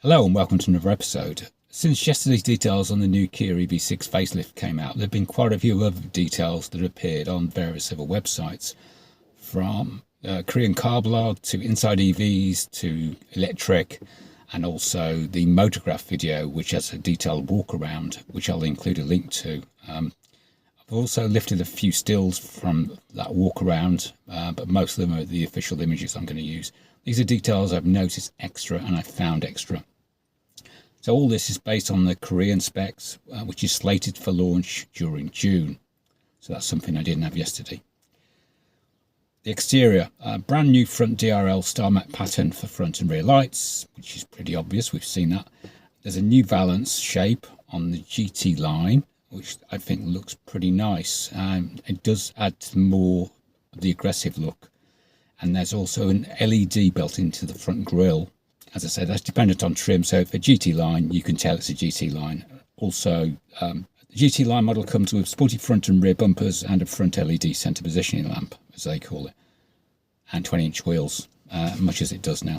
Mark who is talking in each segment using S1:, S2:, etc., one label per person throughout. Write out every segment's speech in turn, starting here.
S1: Hello and welcome to another episode. Since yesterday's details on the new Kia EV6 facelift came out, there have been quite a few other details that appeared on various other websites, from Korean Blog to Inside EVs to Electrek, and also the Motograph video, which has a detailed walk around, which I'll include a link to. I've also lifted a few stills from that walk around, but most of them are the official images I'm going to use. These are details I've noticed extra and I found extra. So all this is based on the Korean specs, which is slated for launch during June. So that's something I didn't have yesterday. The exterior, brand new front DRL star map pattern for front and rear lights, which is pretty obvious, we've seen that. There's a new valance shape on the GT line, which I think looks pretty nice. It does add more of the aggressive look. And there's also an LED built into the front grille. As I said, that's dependent on trim. So for GT line, you can tell it's a GT line. Also, the GT line model comes with sporty front and rear bumpers and a front LED centre positioning lamp, as they call it, and 20-inch wheels, much as it does now.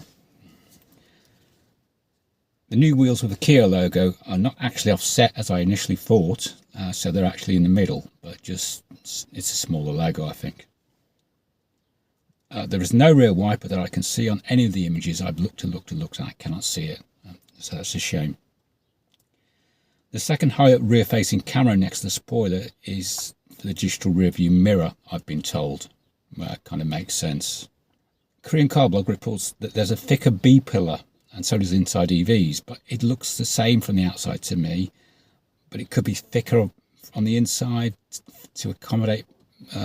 S1: The new wheels with the Kia logo are not actually offset as I initially thought, so they're actually in the middle, but just it's a smaller logo, I think. There is no rear wiper that I can see on any of the images. I've looked and I cannot see it, so that's a shame. The second high-up rear-facing camera next to the spoiler is the digital rear-view mirror, I've been told. Kind of makes sense. Korean Blog reports that there's a thicker B-pillar, and so does Inside EVs, but it looks the same from the outside to me. But it could be thicker on the inside to accommodate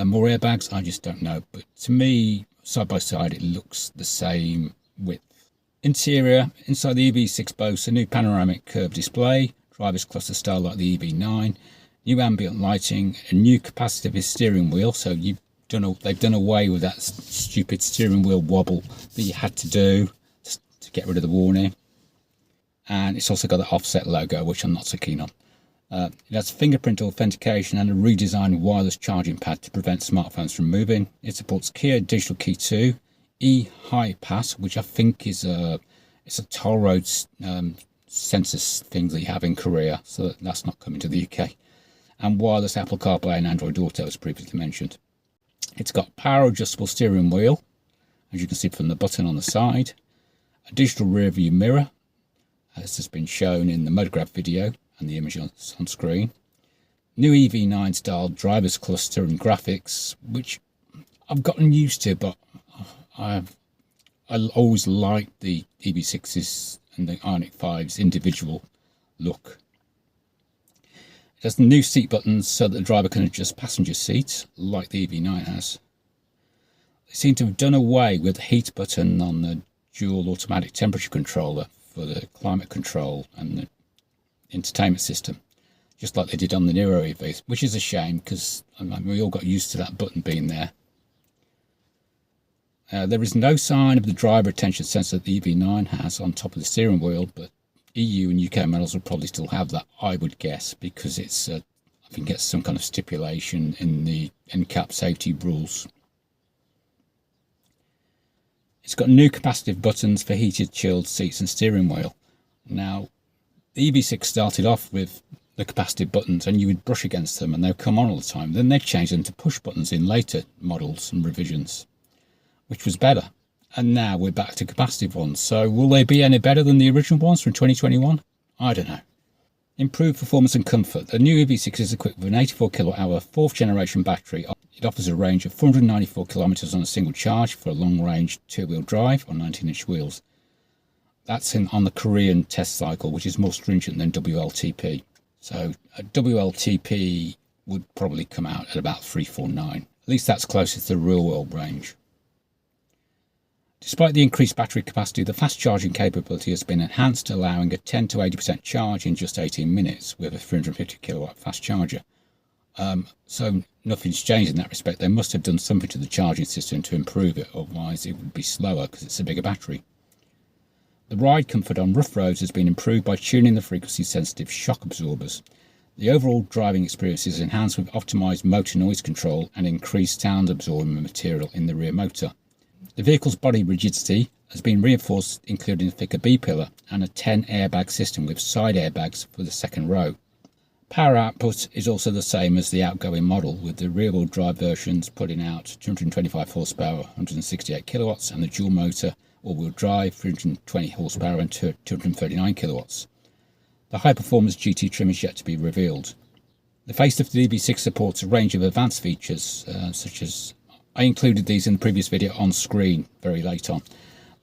S1: more airbags. I just don't know. But to me, side by side, it looks the same width. Interior, inside the EV6 boasts a new panoramic curved display, driver's cluster style like the EV9, new ambient lighting, a new capacitive steering wheel. So they've done away with that stupid steering wheel wobble that you had to do to get rid of the warning. And it's also got the offset logo, which I'm not so keen on. It has fingerprint authentication and a redesigned wireless charging pad to prevent smartphones from moving. It supports Kia Digital Key 2, High Pass, which I think is it's a toll road census thing that you have in Korea, so that's not coming to the UK. And wireless Apple CarPlay and Android Auto, as previously mentioned. It's got power adjustable steering wheel, as you can see from the button on the side. A digital rear view mirror, as has been shown in the Motograph video and the image on screen. New EV9 style driver's cluster and graphics, which I've gotten used to, but I always liked the EV6's and the Ioniq 5's individual look. It has new seat buttons so that the driver can adjust passenger seats, like the EV9 has. They seem to have done away with the heat button on the dual automatic temperature controller for the climate control and the entertainment system, just like they did on the Nero EVs, which is a shame because we all got used to that button being there. There is no sign of the driver attention sensor that the EV9 has on top of the steering wheel, but EU and UK models will probably still have that, I would guess, because it's I think it's some kind of stipulation in the NCAP safety rules. It's got new capacitive buttons for heated, chilled seats and steering wheel. Now, the EV6 started off with the capacitive buttons and you would brush against them and they'd come on all the time. Then they changed them to push buttons in later models and revisions, which was better. And now we're back to capacitive ones. So will they be any better than the original ones from 2021? I don't know. Improved performance and comfort. The new EV6 is equipped with an 84 kWh 4th generation battery. It offers a range of 494 kilometres on a single charge for a long range 2-wheel drive on 19-inch wheels. That's on the Korean test cycle, which is more stringent than WLTP. So a WLTP would probably come out at about 349. At least that's closest to the real world range. Despite the increased battery capacity, the fast charging capability has been enhanced, allowing a 10 to 80% charge in just 18 minutes with a 350 kilowatt fast charger. So nothing's changed in that respect. They must have done something to the charging system to improve it, otherwise it would be slower because it's a bigger battery. The ride comfort on rough roads has been improved by tuning the frequency-sensitive shock absorbers. The overall driving experience is enhanced with optimised motor noise control and increased sound absorbing material in the rear motor. The vehicle's body rigidity has been reinforced, including a thicker B-pillar and a 10 airbag system with side airbags for the second row. Power output is also the same as the outgoing model, with the rear-wheel drive versions putting out 225 horsepower, 168 kilowatts, and the dual motor all-wheel drive 320 horsepower and 239 kilowatts. The high-performance GT trim is yet to be revealed. The facelifted EV6 supports a range of advanced features, such as, I included these in the previous video on screen very late on: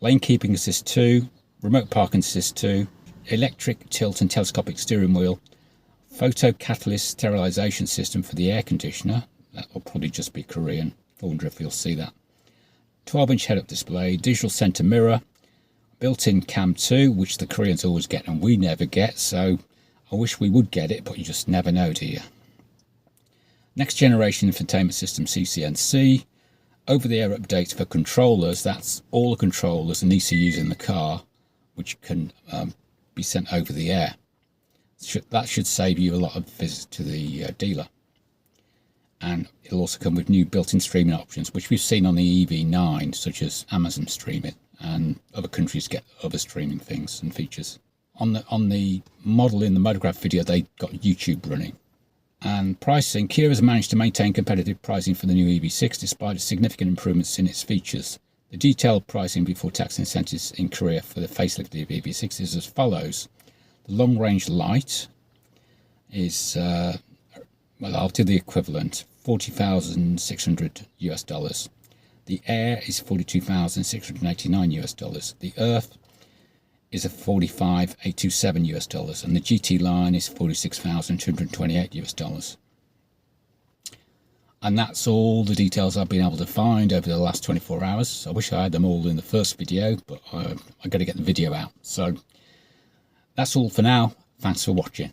S1: lane keeping assist 2, remote parking assist 2, electric tilt and telescopic steering wheel, photo catalyst sterilization system for the air conditioner, that will probably just be Korean, I wonder if you'll see that, 12-inch head-up display, digital centre mirror, built-in cam 2, which the Koreans always get and we never get, so I wish we would get it, but you just never know, do you? Next generation infotainment system CCNC, over-the-air updates for controllers, that's all the controllers and ECUs in the car, which can be sent over the air. That should save you a lot of visits to the dealer. And it'll also come with new built-in streaming options, which we've seen on the EV9, such as Amazon Streaming, and other countries get other streaming things and features. On the model in the Motograph video, they got YouTube running. And pricing, Kia has managed to maintain competitive pricing for the new EV6 despite significant improvements in its features. The detailed pricing before tax incentives in Korea for the facelifted EV6 is as follows. The long range light is, well, I'll do the equivalent, $40,600 US. The Air is $42,689 US. The Earth is a $45,827 US, and the GT line is $46,228 US. And that's all the details I've been able to find over the last 24 hours. I wish I had them all in the first video, but I've got to get the video out. So that's all for now. Thanks for watching.